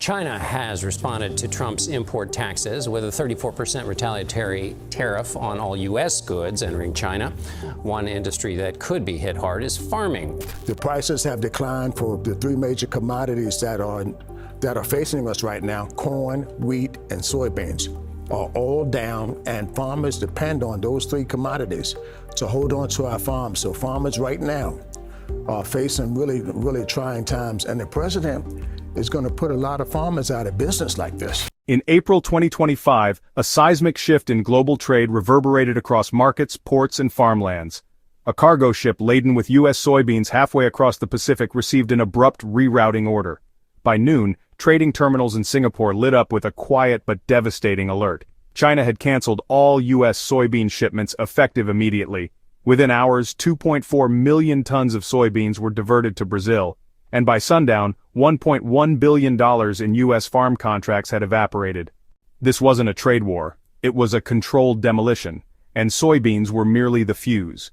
China has responded to Trump's import taxes with a 34% retaliatory tariff on all U.S. goods entering China. One industry that could be hit hard is farming. The prices have declined for the three major commodities that are facing us right now: corn, wheat, and soybeans are all down, and farmers depend on those three commodities to hold on to our farms. So farmers right now are facing really trying times, and the president is going to put a lot of farmers out of business like this. In April 2025, a seismic shift in global trade reverberated across markets, ports, and farmlands. A cargo ship laden with U.S. soybeans halfway across the Pacific received an abrupt rerouting order. By noon, trading terminals in Singapore lit up with a quiet but devastating alert. China had canceled all U.S. soybean shipments effective immediately. Within hours, 2.4 million tons of soybeans were diverted to Brazil, and by sundown, $1.1 billion in U.S. farm contracts had evaporated. This wasn't a trade war, it was a controlled demolition, and soybeans were merely the fuse.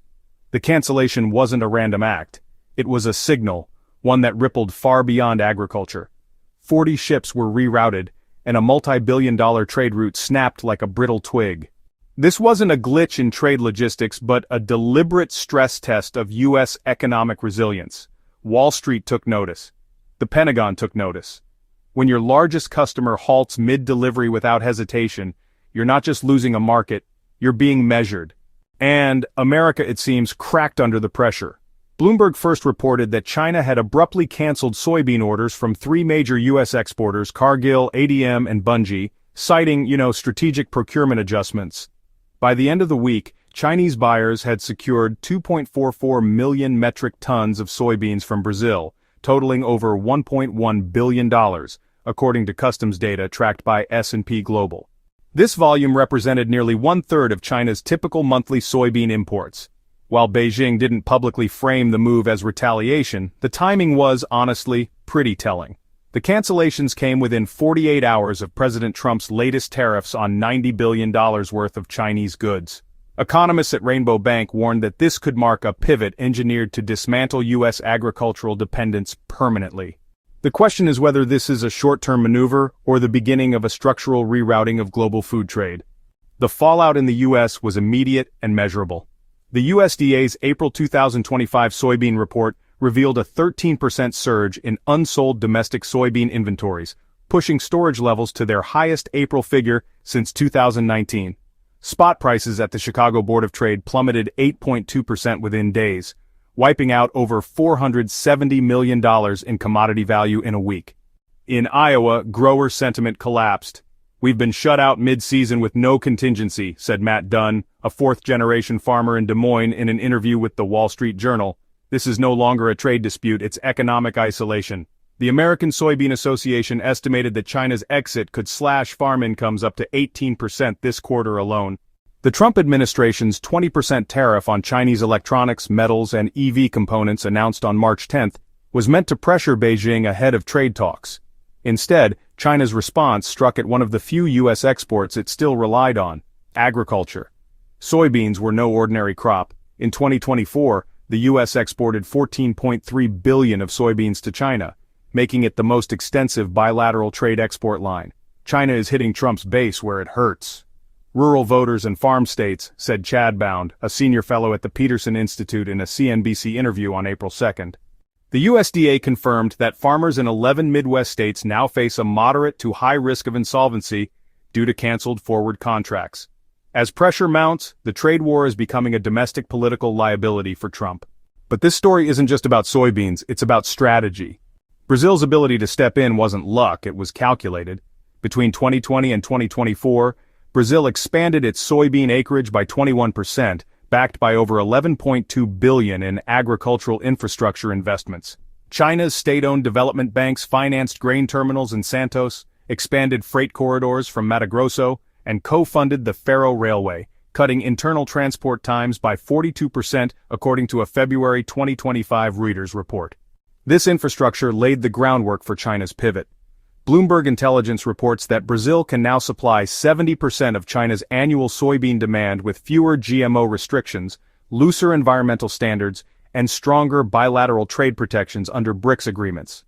The cancellation wasn't a random act, it was a signal, one that rippled far beyond agriculture. 40 ships were rerouted, and a multi-billion-dollar trade route snapped like a brittle twig. This wasn't a glitch in trade logistics but a deliberate stress test of U.S. economic resilience. Wall Street took notice. The Pentagon took notice. When your largest customer halts mid-delivery without hesitation, you're not just losing a market, you're being measured. And America, it seems, cracked under the pressure. Bloomberg first reported that China had abruptly canceled soybean orders from three major U.S. exporters, Cargill, ADM, and Bunge, citing, strategic procurement adjustments. By the end of the week, Chinese buyers had secured 2.44 million metric tons of soybeans from Brazil, totaling over $1.1 billion, according to customs data tracked by S&P Global. This volume represented nearly one-third of China's typical monthly soybean imports. While Beijing didn't publicly frame the move as retaliation, the timing was, honestly, pretty telling. The cancellations came within 48 hours of President Trump's latest tariffs on $90 billion worth of Chinese goods. Economists at Rainbow Bank warned that this could mark a pivot engineered to dismantle U.S. agricultural dependence permanently. The question is whether this is a short-term maneuver or the beginning of a structural rerouting of global food trade. The fallout in the U.S. was immediate and measurable. The USDA's April 2025 soybean report revealed a 13% surge in unsold domestic soybean inventories, pushing storage levels to their highest April figure since 2019. Spot prices at the Chicago Board of Trade plummeted 8.2% within days, wiping out over $470 million in commodity value in a week. In Iowa, grower sentiment collapsed. "We've been shut out mid-season with no contingency," said Matt Dunn, a fourth-generation farmer in Des Moines, in an interview with the Wall Street Journal. "This is no longer a trade dispute, it's economic isolation." The American Soybean Association estimated that China's exit could slash farm incomes up to 18% this quarter alone. The Trump administration's 20% tariff on Chinese electronics, metals, and EV components announced on March 10th was meant to pressure Beijing ahead of trade talks. Instead, China's response struck at one of the few U.S. exports it still relied on: agriculture. Soybeans were no ordinary crop. In 2024, the U.S. exported $14.3 billion of soybeans to China, making it the most extensive bilateral trade export line. China is hitting Trump's base where it hurts. Rural voters and farm states, said Chad Bound, a senior fellow at the Peterson Institute, in a CNBC interview on April 2nd. The USDA confirmed that farmers in 11 Midwest states now face a moderate to high risk of insolvency due to canceled forward contracts. As pressure mounts, the trade war is becoming a domestic political liability for Trump. But this story isn't just about soybeans, it's about strategy. Brazil's ability to step in wasn't luck, it was calculated. Between 2020 and 2024, Brazil expanded its soybean acreage by 21%, backed by over $11.2 billion in agricultural infrastructure investments. China's state-owned development banks financed grain terminals in Santos, expanded freight corridors from Mato Grosso, and co-funded the Faro Railway, cutting internal transport times by 42% according to a February 2025 Reuters report. This infrastructure laid the groundwork for China's pivot. Bloomberg Intelligence reports that Brazil can now supply 70% of China's annual soybean demand with fewer GMO restrictions, looser environmental standards, and stronger bilateral trade protections under BRICS agreements.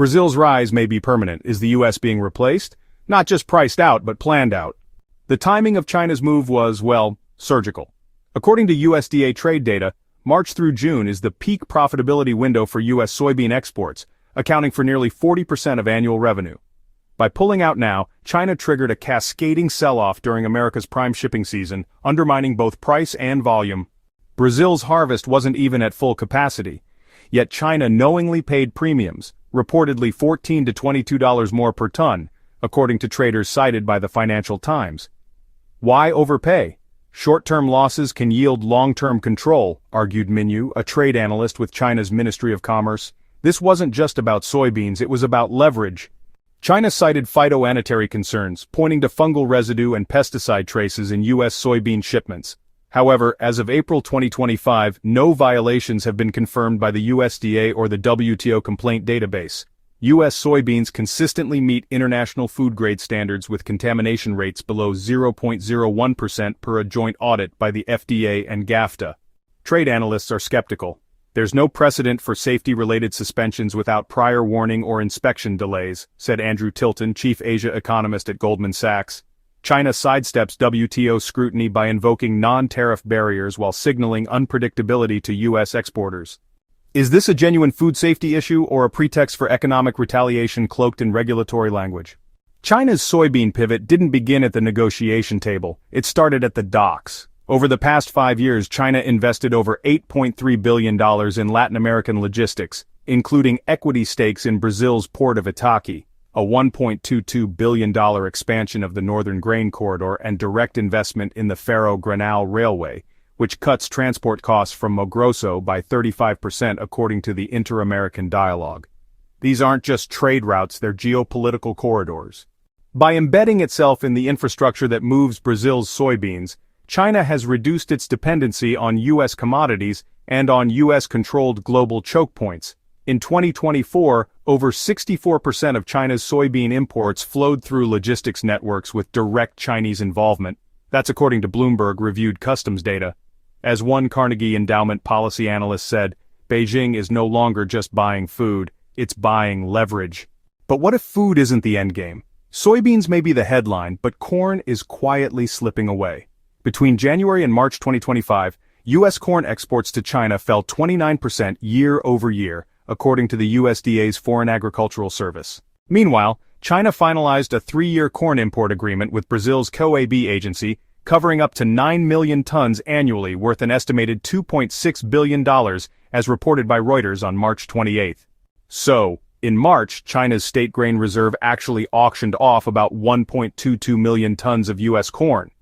Brazil's rise may be permanent. Is the U.S. being replaced? Not just priced out, but planned out. The timing of China's move was, well, surgical. According to USDA trade data, March through June is the peak profitability window for U.S. soybean exports, accounting for nearly 40% of annual revenue. By pulling out now, China triggered a cascading sell-off during America's prime shipping season, undermining both price and volume. Brazil's harvest wasn't even at full capacity, yet China knowingly paid premiums, reportedly $14 to $22 more per ton, according to traders cited by the Financial Times. Why overpay? Short-term losses can yield long-term control, argued Minyu, a trade analyst with China's Ministry of Commerce. This wasn't just about soybeans, it was about leverage. China cited phytoanitary concerns, pointing to fungal residue and pesticide traces in U.S. soybean shipments. However, as of April 2025, no violations have been confirmed by the USDA or the WTO complaint database. U.S. soybeans consistently meet international food-grade standards with contamination rates below 0.01% per a joint audit by the FDA and GAFTA. Trade analysts are skeptical. There's no precedent for safety-related suspensions without prior warning or inspection delays, said Andrew Tilton, chief Asia economist at Goldman Sachs. China sidesteps WTO scrutiny by invoking non-tariff barriers while signaling unpredictability to U.S. exporters. Is this a genuine food safety issue or a pretext for economic retaliation cloaked in regulatory language? China's soybean pivot didn't begin at the negotiation table, it started at the docks. Over the past 5 years, China invested over $8.3 billion in Latin American logistics, including equity stakes in Brazil's port of Itaqui, a $1.22 billion expansion of the Northern Grain Corridor, and direct investment in the Ferro-Granal Railway, which cuts transport costs from Mogroso by 35% according to the Inter-American Dialogue. These aren't just trade routes, they're geopolitical corridors. By embedding itself in the infrastructure that moves Brazil's soybeans, China has reduced its dependency on U.S. commodities and on U.S.-controlled global choke points. In 2024, over 64% of China's soybean imports flowed through logistics networks with direct Chinese involvement. That's according to Bloomberg-reviewed customs data. As one Carnegie Endowment policy analyst said, Beijing is no longer just buying food, it's buying leverage. But what if food isn't the endgame? Soybeans may be the headline, but corn is quietly slipping away. Between January and March 2025, U.S. corn exports to China fell 29% year over year, according to the USDA's Foreign Agricultural Service. Meanwhile, China finalized a 3-year corn import agreement with Brazil's COAB agency, covering up to 9 million tons annually worth an estimated $2.6 billion, as reported by Reuters on March 28. So, in March, China's state grain reserve actually auctioned off about 1.22 million tons of U.S. corn.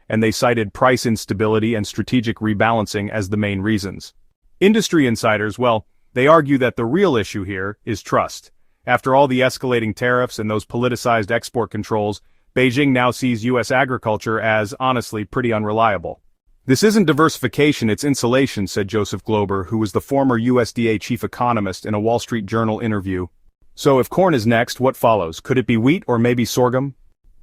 And they cited price instability and strategic rebalancing as the main reasons. Industry insiders, well, they argue that the real issue here is trust. After all the escalating tariffs and those politicized export controls, Beijing now sees U.S. agriculture as, honestly, pretty unreliable. This isn't diversification, it's insulation, said Joseph Glober, who was the former USDA chief economist in a Wall Street Journal interview. So if corn is next, what follows? Could it be wheat or maybe sorghum?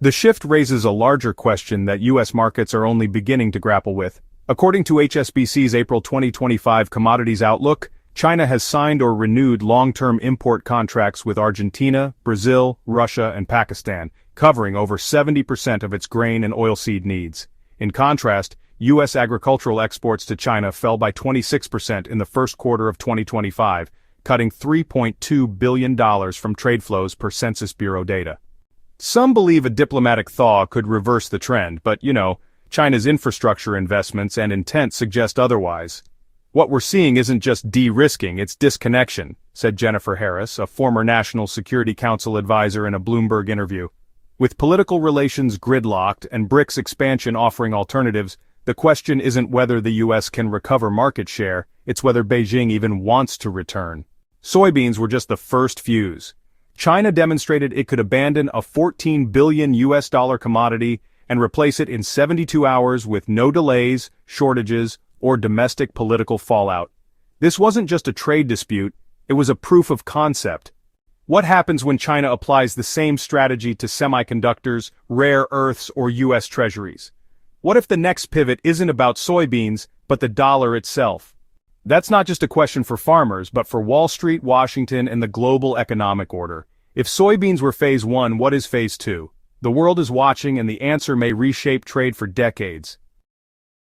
The shift raises a larger question that U.S. markets are only beginning to grapple with. According to HSBC's April 2025 Commodities Outlook, China has signed or renewed long-term import contracts with Argentina, Brazil, Russia, and Pakistan, covering over 70% of its grain and oilseed needs. In contrast, U.S. agricultural exports to China fell by 26% in the first quarter of 2025, cutting $3.2 billion from trade flows per Census Bureau data. Some believe a diplomatic thaw could reverse the trend, but, China's infrastructure investments and intent suggest otherwise. What we're seeing isn't just de-risking, it's disconnection, said Jennifer Harris, a former National Security Council advisor in a Bloomberg interview. With political relations gridlocked and BRICS expansion offering alternatives, the question isn't whether the U.S. can recover market share, it's whether Beijing even wants to return. Soybeans were just the first fuse. China demonstrated it could abandon a $14 billion commodity and replace it in 72 hours with no delays, shortages, or domestic political fallout. This wasn't just a trade dispute, it was a proof of concept. What happens when China applies the same strategy to semiconductors, rare earths, or U.S. treasuries? What if the next pivot isn't about soybeans, but the dollar itself? That's not just a question for farmers, but for Wall Street, Washington, and the global economic order. If soybeans were phase 1, what is phase 2? The world is watching, and the answer may reshape trade for decades.